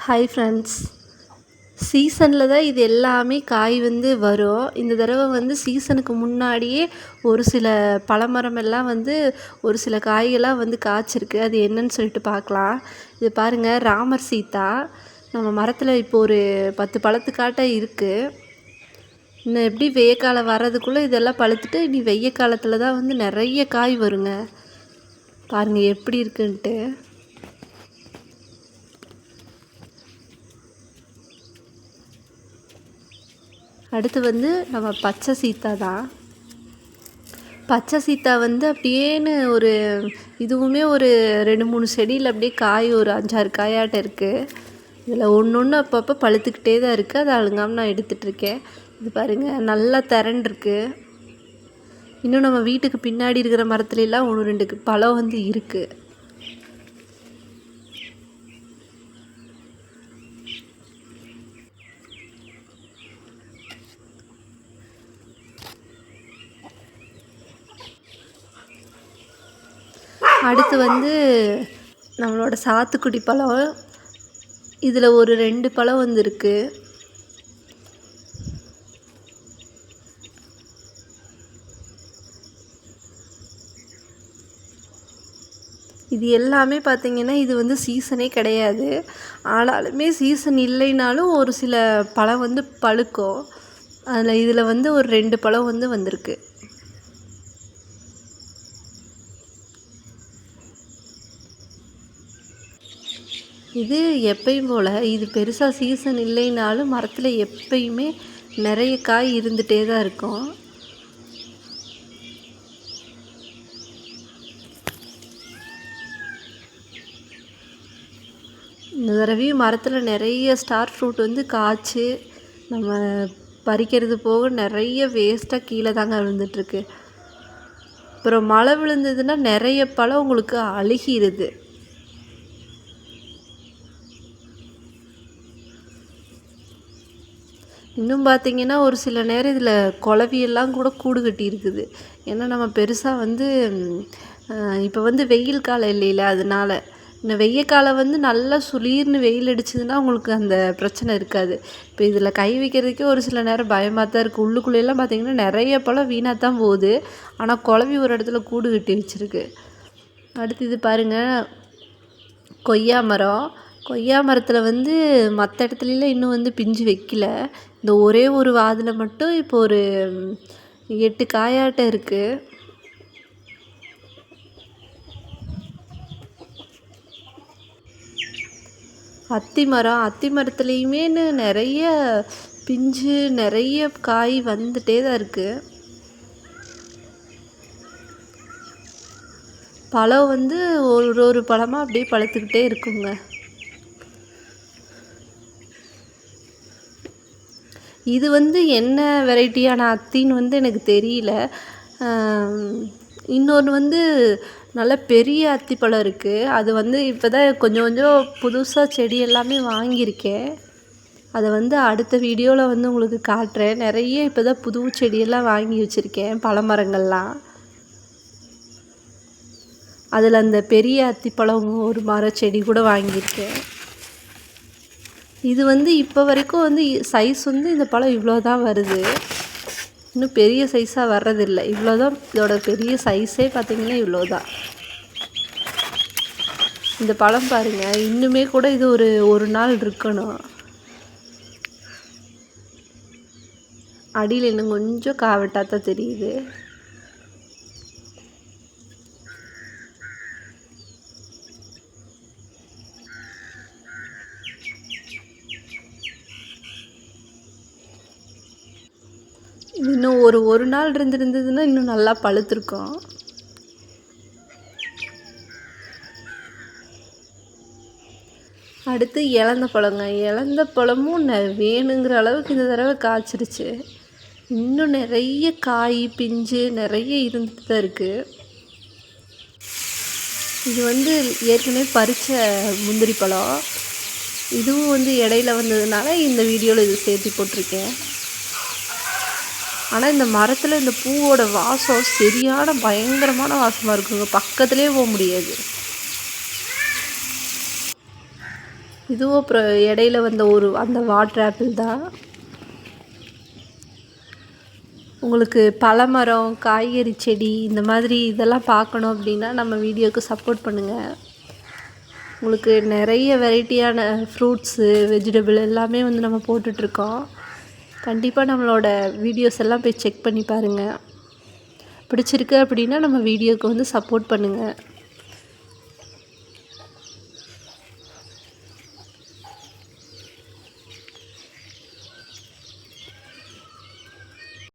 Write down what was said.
Hi friends. சீசனில் தான் இது எல்லாமே காய் வரும். இந்த தடவை சீசனுக்கு முன்னாடியே ஒரு சில பழமரம் எல்லாம் ஒரு சில காய்கள்லாம் காய்ச்சிருக்கு. அது என்னன்னு சொல்லிட்டு பார்க்கலாம். இது பாருங்கள், ராமர் சீதா. நம்ம மரத்தில் இப்போ ஒரு 10 பழத்துக்காட்ட இருக்குது. இன்னும் எப்படி வெய்ய காலம் வர்றதுக்குள்ளே இதெல்லாம் பழுத்துட்டு இனி வெய்ய காலத்தில் தான் நிறைய காய் வருங்க. பாருங்கள் எப்படி இருக்குன்ட்டு. அடுத்து நம்ம பச்சை சீத்தா தான். பச்சை சீத்தா அப்படியேன்னு ஒரு இதுவுமே ஒரு 2-3 செடியில் அப்படியே காய் ஒரு 5-6 காயாட்டம் இருக்குது. இதில் ஒன்று அப்பப்போ பழுத்துக்கிட்டே தான் இருக்குது. அதை அழுங்காமல் நான் எடுத்துகிட்ருக்கேன். இது பாருங்கள், நல்லா திரண்டிருக்கு. இன்னும் நம்ம வீட்டுக்கு பின்னாடி இருக்கிற மரத்துலலாம் 1-2 பழம் இருக்குது. அடுத்து நம்மளோட சாத்துக்குடி பழம். இதில் ஒரு 2 பழம் இருக்குது. இது எல்லாமே பார்த்திங்கன்னா இது சீசனே கிடையாது. ஆனாலுமே சீசன் இல்லைனாலும் ஒரு சில பழம் பழுக்கும். இதில் ஒரு 2 பழம் வந்திருக்கு. இது எப்பயும் போல் இது பெருசாக சீசன் இல்லைனாலும் மரத்தில் எப்பயுமே நிறைய காய் இருந்துகிட்டே தான் இருக்கும். இந்த தடவையும் மரத்தில் நிறைய ஸ்டார் ஃப்ரூட் காய்ச்சி நம்ம பறிக்கிறது போக நிறைய வேஸ்ட்டாக கீழே தாங்க விழுந்துட்டுருக்கு. அப்புறம் மழை விழுந்ததுன்னா நிறைய பழம் உங்களுக்கு அழுகிடுது. இன்னும் பார்த்திங்கன்னா ஒரு சில நேரம் இதில் குளவியெல்லாம் கூட கூடு கட்டி இருக்குது. ஏன்னா நம்ம பெருசாக இப்போ வெயில் காலம் இல்லைல்ல, அதனால் இந்த வெய்ய காலம் நல்லா சுளீர்னு வெயில் அடிச்சதுன்னா உங்களுக்கு அந்த பிரச்சனை இருக்காது. இப்போ இதில் கை வைக்கிறதுக்கே ஒரு சில நேரம் பயமாக தான் இருக்குது. உள்ளுக்குள்ளேலாம் பார்த்திங்கன்னா நிறைய பழம் வீணாக தான் போகுது. ஆனால் குளவி ஒரு இடத்துல கூடு கட்டி வச்சுருக்கு. அடுத்து இது பாருங்கள், கொய்யா மரம். கொய்யா மரத்தில் மற்ற இடத்துலலாம் இன்னும் பிஞ்சு வைக்கல. இந்த ஒரே ஒரு வாதில் மட்டும் இப்போ ஒரு 8 காயாட்டம் இருக்குது. அத்தி மரத்துலேயுமே நிறைய பிஞ்சு நிறைய காய் வந்துட்டே தான் இருக்குது. பழம் ஒரு பழமாக அப்படியே பழுத்துக்கிட்டே இருக்குங்க. இது என்ன வெரைட்டியான அத்தின்னு எனக்கு தெரியல. இன்னொன்று நல்ல பெரிய அத்திப்பழம் இருக்குது. அது இப்போ தான் கொஞ்சம் கொஞ்சம் புதுசாக செடி எல்லாமே வாங்கியிருக்கேன். அதை அடுத்த வீடியோவில் உங்களுக்கு காட்டுறேன். நிறைய இப்போ தான் புது செடியெல்லாம் வாங்கி வச்சுருக்கேன், பழமரங்கள்லாம். அதில் அந்த பெரிய அத்திப்பழம் ஒரு செடி கூட வாங்கியிருக்கேன். இது இப்போ வரைக்கும் சைஸ் இந்த பழம் இவ்வளோ தான் வருது. இன்னும் பெரிய சைஸாக வர்றதில்லை. இவ்வளோ தான் இதோட பெரிய சைஸே பார்த்திங்கன்னா இவ்வளோ தான். இந்த பழம் பாருங்கள், இன்னுமே கூட இது ஒரு நாள் இருக்கணும். அடியில் இன்னும் கொஞ்சம் காவட்டாக தான் தெரியுது. இன்னும் ஒரு நாள் இருந்ததுன்னா இன்னும் நல்லா பழுத்திருக்கும். அடுத்து இலந்த பழங்க. இலந்த பழமும் வேணுங்கிற அளவுக்கு இந்த தடவை காய்ச்சிருச்சு. இன்னும் நிறைய காய் பிஞ்சு நிறைய இருந்துட்டு தான் இருக்குது. இது ஏற்கனவே பறித்த முந்திரி பழம். இதுவும் இடையில வந்ததுனால இந்த வீடியோவில் இது சேர்த்து போட்டிருக்கேன். ஆனால் இந்த மரத்தில் இந்த பூவோட வாசம் சரியான பயங்கரமான வாசமாக இருக்குங்க. பக்கத்துலேயே போக முடியாது. இதுவும் அப்புறம் இடையில வந்த அந்த வாட்டர் ஆப்பிள் தான். உங்களுக்கு பழமரம், காய்கறி செடி இந்த மாதிரி இதெல்லாம் பார்க்கணும் அப்படின்னா நம்ம வீடியோவுக்கு சப்போர்ட் பண்ணுங்கள். உங்களுக்கு நிறைய வெரைட்டியான ஃப்ரூட்ஸு, வெஜிடபிள் எல்லாமே வந்து நம்ம போட்டுட்ருக்கோம். கண்டிப்பாக நம்மளோட வீடியோஸ் எல்லாம் போய் செக் பண்ணி பாருங்கள். பிடிச்சிருக்கு அப்படின்னா நம்ம வீடியோவுக்கு வந்து சப்போர்ட் பண்ணுங்கள்.